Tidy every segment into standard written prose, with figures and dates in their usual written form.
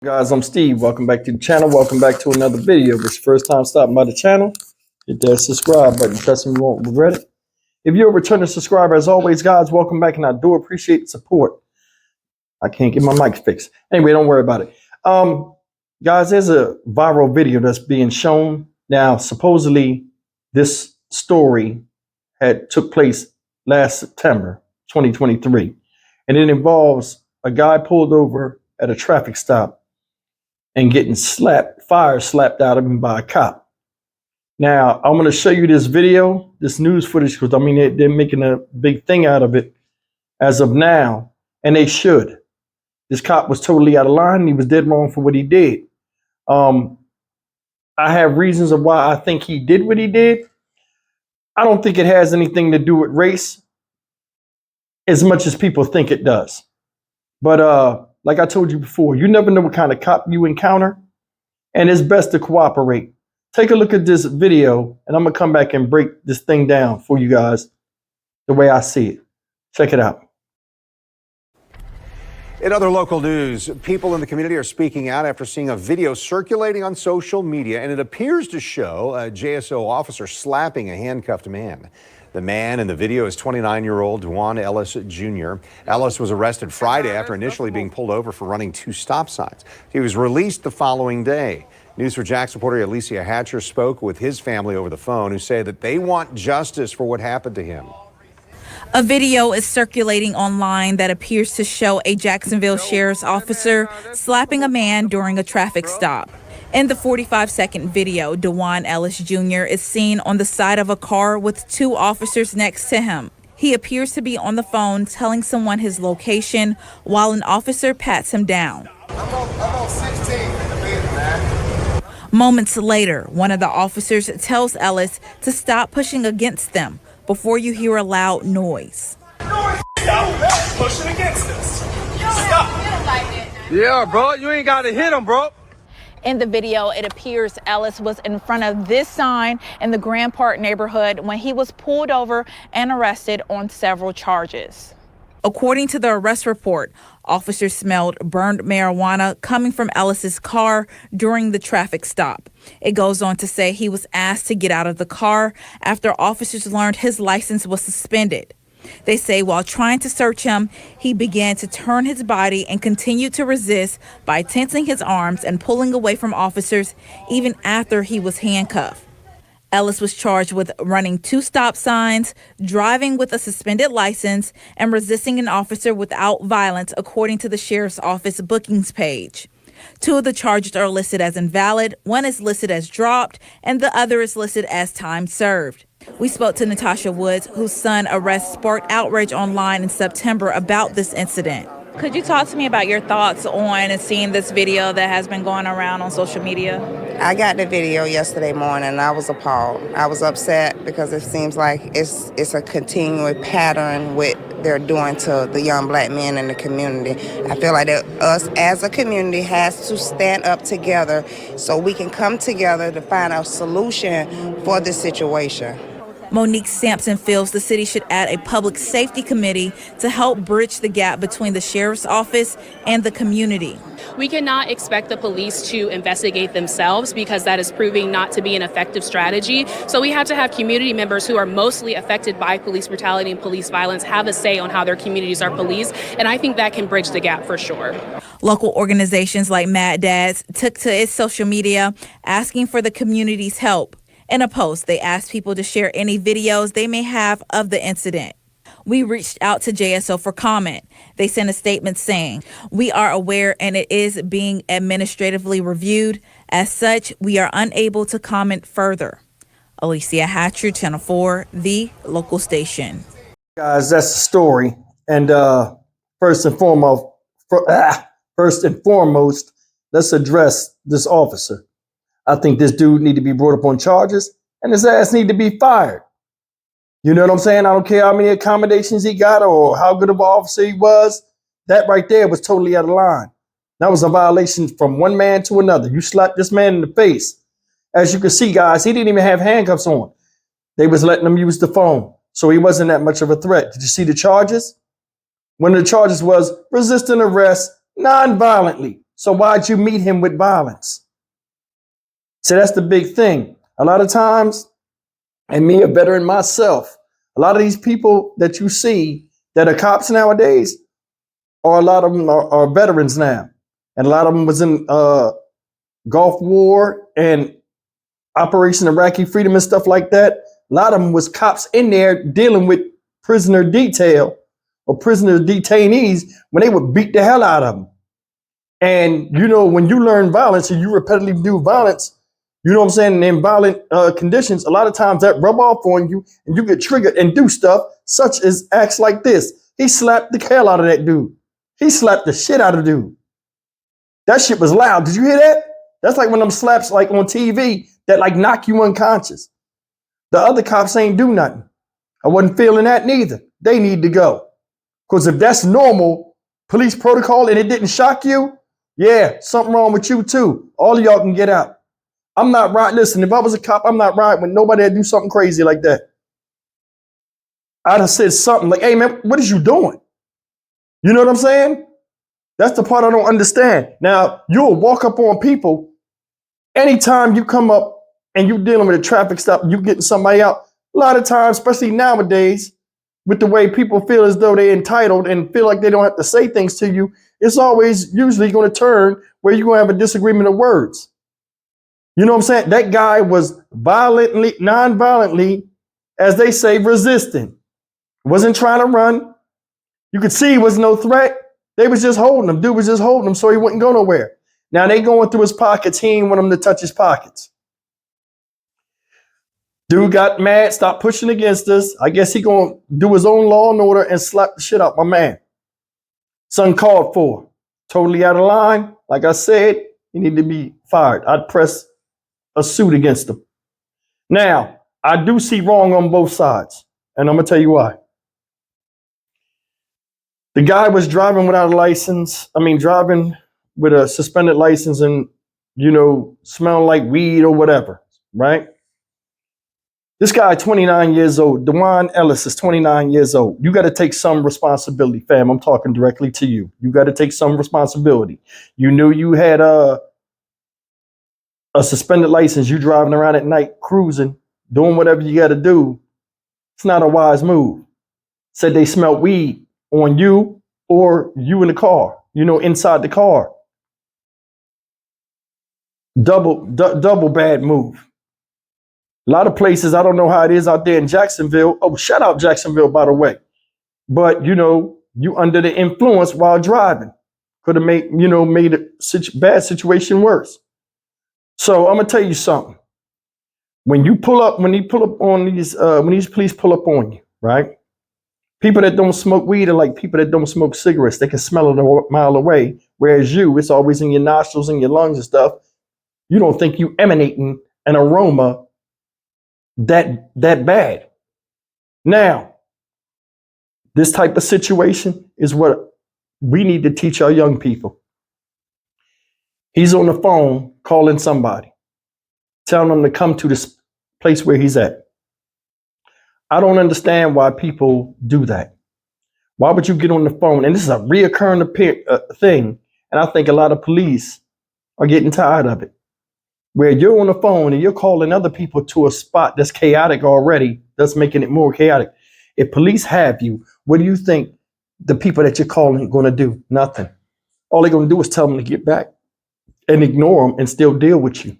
Guys, I'm Steve. Welcome back to the channel. Welcome back to another video. If it's your first time stopping by the channel, hit that subscribe button. Trust me, you won't regret it. If you're a returning subscriber, as always, guys, welcome back, and I do appreciate the support. I can't get my mic fixed. Anyway, don't worry about it. Guys, there's a viral video that's being shown. Now, supposedly, this story took place last September, 2023, and it involves a guy pulled over at a traffic stop and getting fire slapped out of him by a cop. Now, I'm going to show you this video, this news footage, because I mean, they're making a big thing out of it as of now, and they should. This cop was totally out of line. He was dead wrong for what he did. I have reasons of why I think he did what he did. I don't think it has anything to do with race as much as people think it does. But like I told you before, you never know what kind of cop you encounter, and it's best to cooperate. Take a look at this video, and I'm going to come back and break this thing down for you guys the way I see it. Check it out. In other local news, people in the community are speaking out after seeing a video circulating on social media, and it appears to show a JSO officer slapping a handcuffed man. The man in the video is 29-year-old Juan Ellis Jr. Ellis was arrested Friday after initially being pulled over for running 2 stop signs. He was released the following day. News4Jax reporter Alicia Hatcher spoke with his family over the phone, who say that they want justice for what happened to him. A video is circulating online that appears to show a Jacksonville sheriff's officer slapping a man during a traffic stop. In the 45-second video, Juan Ellis Jr. is seen on the side of a car with 2 officers next to him. He appears to be on the phone telling someone his location while an officer pats him down. I'm on 16 in the minute, man. Moments later, one of the officers tells Ellis to stop pushing against them before you hear a loud noise. Stop pushing against us. Stop. Yeah, bro, you ain't got to hit him, bro. In the video, it appears Ellis was in front of this sign in the Grand Park neighborhood when he was pulled over and arrested on several charges. According to the arrest report, officers smelled burned marijuana coming from Ellis's car during the traffic stop. It goes on to say he was asked to get out of the car after officers learned his license was suspended. They say while trying to search him, he began to turn his body and continued to resist by tensing his arms and pulling away from officers even after he was handcuffed. Ellis was charged with running 2 stop signs, driving with a suspended license, and resisting an officer without violence, according to the sheriff's office bookings page. 2 of the charges are listed as invalid, 1 is listed as dropped, and the other is listed as time served. We spoke to Natasha Woods, whose son arrest sparked outrage online in September about this incident. Could you talk to me about your thoughts on seeing this video that has been going around on social media? I got the video yesterday morning and I was appalled. I was upset because it seems like it's a continuing pattern what they're doing to the young black men in the community. I feel like that us as a community has to stand up together so we can come together to find a solution for this situation. Monique Sampson feels the city should add a public safety committee to help bridge the gap between the sheriff's office and the community. We cannot expect the police to investigate themselves because that is proving not to be an effective strategy. So we have to have community members who are mostly affected by police brutality and police violence have a say on how their communities are policed. And I think that can bridge the gap for sure. Local organizations like Mad Dads took to its social media asking for the community's help. In a post, they asked people to share any videos they may have of the incident. We reached out to JSO for comment. They sent a statement saying, "We are aware and it is being administratively reviewed. As such, we are unable to comment further." Alicia Hatcher, Channel 4, the local station. Guys, that's the story. And first and foremost, let's address this officer. I think this dude need to be brought up on charges, and his ass need to be fired. You know what I'm saying? I don't care how many accommodations he got or how good of an officer he was. That right there was totally out of line. That was a violation from one man to another. You slapped this man in the face. As you can see, guys, he didn't even have handcuffs on. They was letting him use the phone, so he wasn't that much of a threat. Did you see the charges? One of the charges was resisting arrest non-violently. So why'd you meet him with violence? So that's the big thing. A lot of times, and me, a veteran myself, a lot of these people that you see that are cops nowadays, or a lot of them are veterans now. And a lot of them was in Gulf War and Operation Iraqi Freedom and stuff like that. A lot of them was cops in there dealing with prisoner detail or prisoner detainees when they would beat the hell out of them. And, you know, when you learn violence and you repetitively do violence, you know what I'm saying, in violent conditions, a lot of times that rub off on you and you get triggered and do stuff such as acts like this. He slapped the hell out of that dude. He slapped the shit out of the dude. That shit was loud. Did you hear that? That's like one of them slaps like on TV that like knock you unconscious. The other cops ain't do nothing. I wasn't feeling that neither. They need to go. Because if that's normal police protocol and it didn't shock you, yeah, something wrong with you too. All of y'all can get out. I'm not right. Listen, if I was a cop, I'm not riding with nobody that do something crazy like that. I'd have said something like, hey man, what is you doing? You know what I'm saying? That's the part I don't understand. Now, you'll walk up on people anytime you come up and you're dealing with a traffic stop, you getting somebody out. A lot of times, especially nowadays, with the way people feel as though they're entitled and feel like they don't have to say things to you, it's always usually going to turn where you're going to have a disagreement of words. You know what I'm saying? That guy was violently, non-violently, as they say, resisting. Wasn't trying to run. You could see he was no threat. They was just holding him. Dude was just holding him so he wouldn't go nowhere. Now they going through his pockets. He ain't want him to touch his pockets. Dude got mad, stopped pushing against us. I guess he gonna do his own law and order and slap the shit out my man. It's uncalled for. Totally out of line. Like I said, he need to be fired. I'd press a suit against him. Now, I do see wrong on both sides. And I'm gonna tell you why. The guy was driving without a license. Driving with a suspended license and, you know, smelling like weed or whatever, right? This guy, 29 years old. Dewan Ellis is 29 years old. You got to take some responsibility, fam. I'm talking directly to you. You got to take some responsibility. You knew you had a suspended license. You driving around at night, cruising, doing whatever you got to do. It's not a wise move. Said they smelled weed on you or you in the car, you know, inside the car. Double bad move. A lot of places, I don't know how it is out there in Jacksonville. Oh, shout out Jacksonville, by the way. But, you know, you under the influence while driving. Could have made a bad situation worse. So I'm going to tell you something. When these police pull up on you, right? People that don't smoke weed are like people that don't smoke cigarettes. They can smell it a mile away. Whereas it's always in your nostrils and your lungs and stuff. You don't think you emanating an aroma that bad. Now, this type of situation is what we need to teach our young people. He's on the phone calling somebody, telling them to come to this place where he's at. I don't understand why people do that. Why would you get on the phone? And this is a reoccurring thing. And I think a lot of police are getting tired of it. Where you're on the phone and you're calling other people to a spot that's chaotic already, that's making it more chaotic. If police have you, what do you think the people that you're calling are going to do? Nothing. All they're going to do is tell them to get back and ignore them and still deal with you.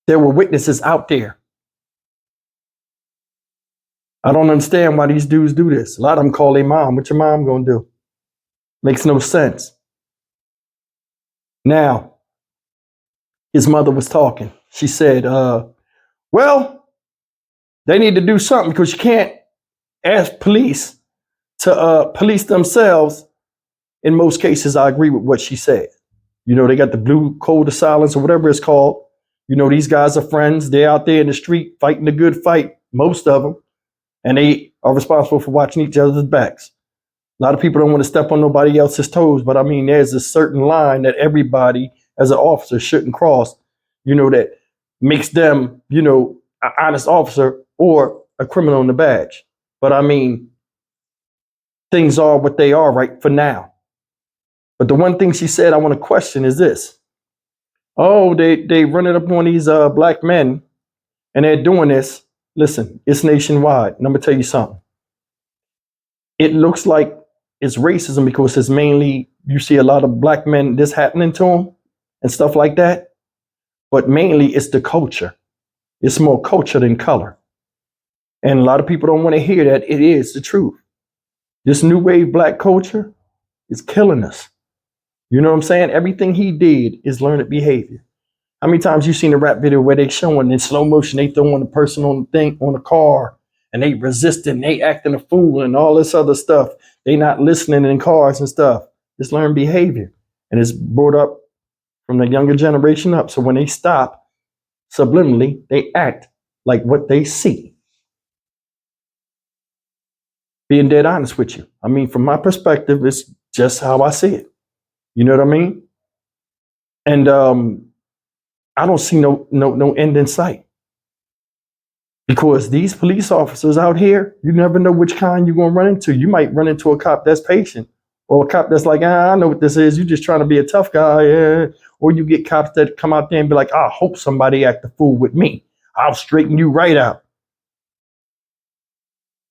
There were witnesses out there. I don't understand why these dudes do this. A lot of them call their mom. What your mom going to do? Makes no sense. Now, his mother was talking. She said, well, they need to do something because you can't ask police to police themselves. In most cases, I agree with what she said. You know, they got the blue code of silence or whatever it's called. You know, these guys are friends. They're out there in the street fighting a good fight, most of them. And they are responsible for watching each other's backs. A lot of people don't want to step on nobody else's toes, but I mean, there's a certain line that everybody as an officer shouldn't cross, you know, that makes them, you know, an honest officer or a criminal in the badge. But I mean, things are what they are right for now. But the one thing she said I want to question is this. Oh, they running up on these black men and they're doing this. Listen, it's nationwide. And I'm gonna tell you something. It looks like it's racism because it's mainly, you see a lot of black men, this happening to them and stuff like that. But mainly it's the culture. It's more culture than color. And a lot of people don't want to hear that. It is the truth. This new wave black culture is killing us. You know what I'm saying? Everything he did is learned behavior. How many times you seen a rap video where they showing in slow motion, they throwing the person on the thing, on the car, and they resisting, they acting a fool and all this other stuff. They not listening in cars and stuff. It's learned behavior. And it's brought up from the younger generation up. So when they stop, subliminally, they act like what they see. Being dead honest with you. I mean, from my perspective, it's just how I see it. You know what I mean? And I don't see no end in sight. Because these police officers out here, you never know which kind you're going to run into. You might run into a cop that's patient, or a cop that's like, I know what this is. You're just trying to be a tough guy. Yeah. Or you get cops that come out there and be like, I hope somebody act a fool with me. I'll straighten you right out.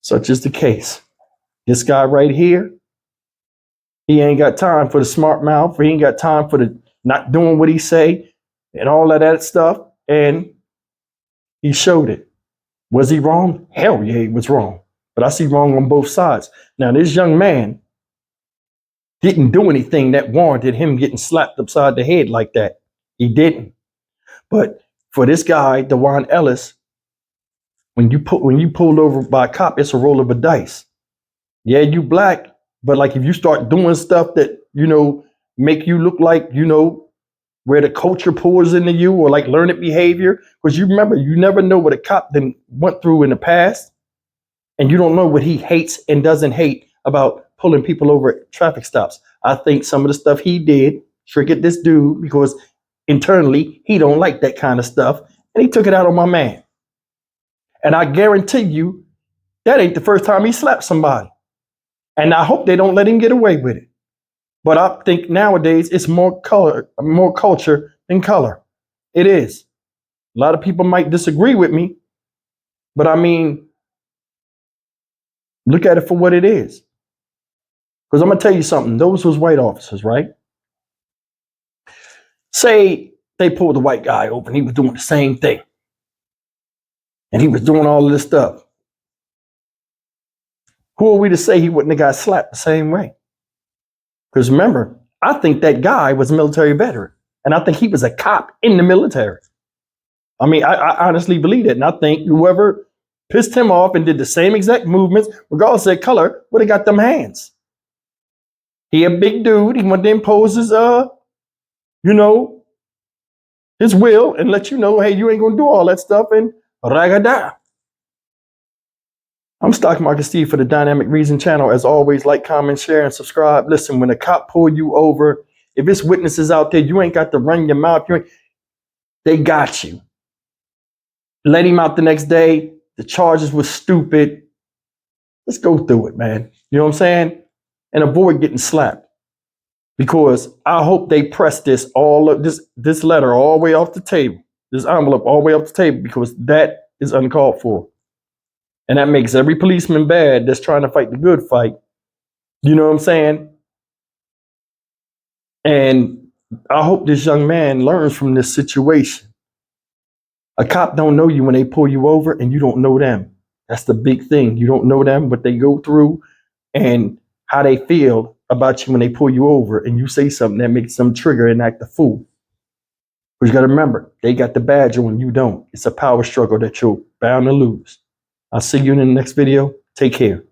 Such is the case. This guy right here, he ain't got time for the smart mouth. He ain't got time for the not doing what he say and all of that stuff. And he showed it. Was he wrong? Hell yeah, he was wrong. But I see wrong on both sides. Now, this young man didn't do anything that warranted him getting slapped upside the head like that. He didn't. But for this guy, Dewan Ellis, when you pulled over by a cop, it's a roll of a dice. Yeah, you black, but like if you start doing stuff that, you know, make you look like, you know, where the culture pours into you, or like learned behavior, because you remember, you never know what a cop then went through in the past, and you don't know what he hates and doesn't hate about pulling people over at traffic stops. I think some of the stuff he did triggered this dude because internally he don't like that kind of stuff, and he took it out on my man. And I guarantee you, that ain't the first time he slapped somebody. And I hope they don't let him get away with it. But I think nowadays it's more culture than color. It is. A lot of people might disagree with me, but I mean, look at it for what it is. Because I'm going to tell you something. Those was white officers, right? Say they pulled the white guy over and he was doing the same thing. And he was doing all of this stuff. Who are we to say he wouldn't have got slapped the same way? Because remember, I think that guy was a military veteran. And I think he was a cop in the military. I mean, I honestly believe it. And I think whoever pissed him off and did the same exact movements, regardless of color, would have got them hands. He a big dude. He wanted to impose his, you know, his will and let you know, hey, you ain't going to do all that stuff. And ragada. I'm Stock Market Steve for the Dynamic Reason channel. As always, like, comment, share, and subscribe. Listen, when a cop pull you over, if it's witnesses out there, you ain't got to run your mouth. They got you. Let him out the next day. The charges were stupid. Let's go through it, man. You know what I'm saying? And avoid getting slapped. Because I hope they press this letter all the way off the table. This envelope all the way off the table, because that is uncalled for. And that makes every policeman bad that's trying to fight the good fight. You know what I'm saying? And I hope this young man learns from this situation. A cop don't know you when they pull you over, and you don't know them. That's the big thing. You don't know them, what they go through, and how they feel about you when they pull you over, and you say something that makes them trigger and act a fool. But you got to remember, they got the badge on, you don't. It's a power struggle that you're bound to lose. I'll see you in the next video. Take care.